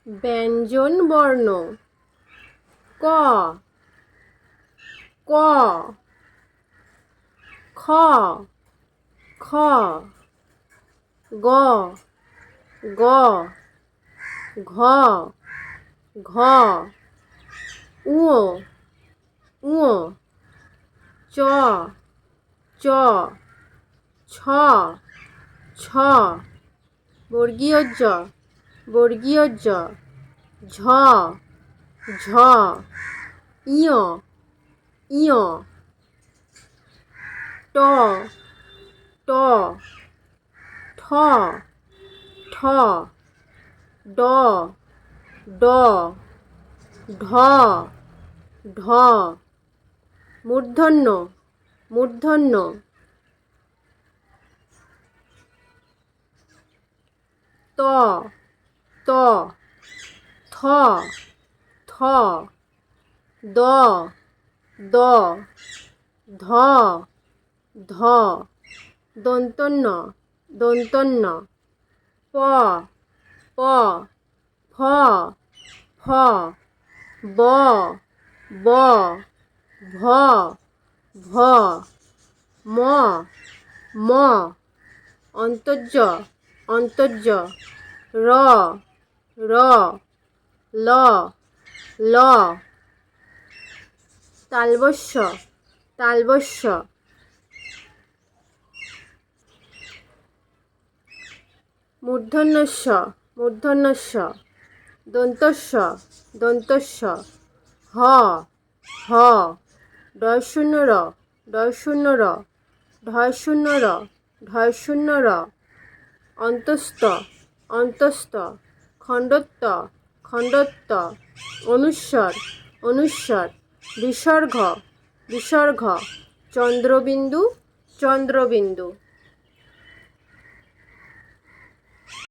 ব্যঞ্জন বর্ণ ক ক খ খ গ গ ঘ ঘ উ উ চ চ ছ ছ বর্গীয় জ বর্গীয় জ ঝ ঝ ইয় ইয় ট ট ঠ ঠ ড ড ঢ ঢ মূর্ধন্য মূর্ধন্য ত ত থ থ দ দ ধ ধ দন্তন্য দন্তন্য প প ফ ফ ব ব ভ ভ ম ম অন্তর্য অন্তর্য র র ল ল তালবস্য তালবস্য মূর্ধন্যস্য মূর্ধন্যস্য দন্তস্য দন্তস্য হ হ ডয় শূন্য র ডয় শূন্য র ঢয় শূন্য র ঢয় শূন্য র অন্তস্থ অন্তস্থ খণ্ডত্ব খণ্ডত্ব অনুস্বর অনুস্বর বিসর্গ বিসর্গ চন্দ্রবিন্দু চন্দ্রবিন্দু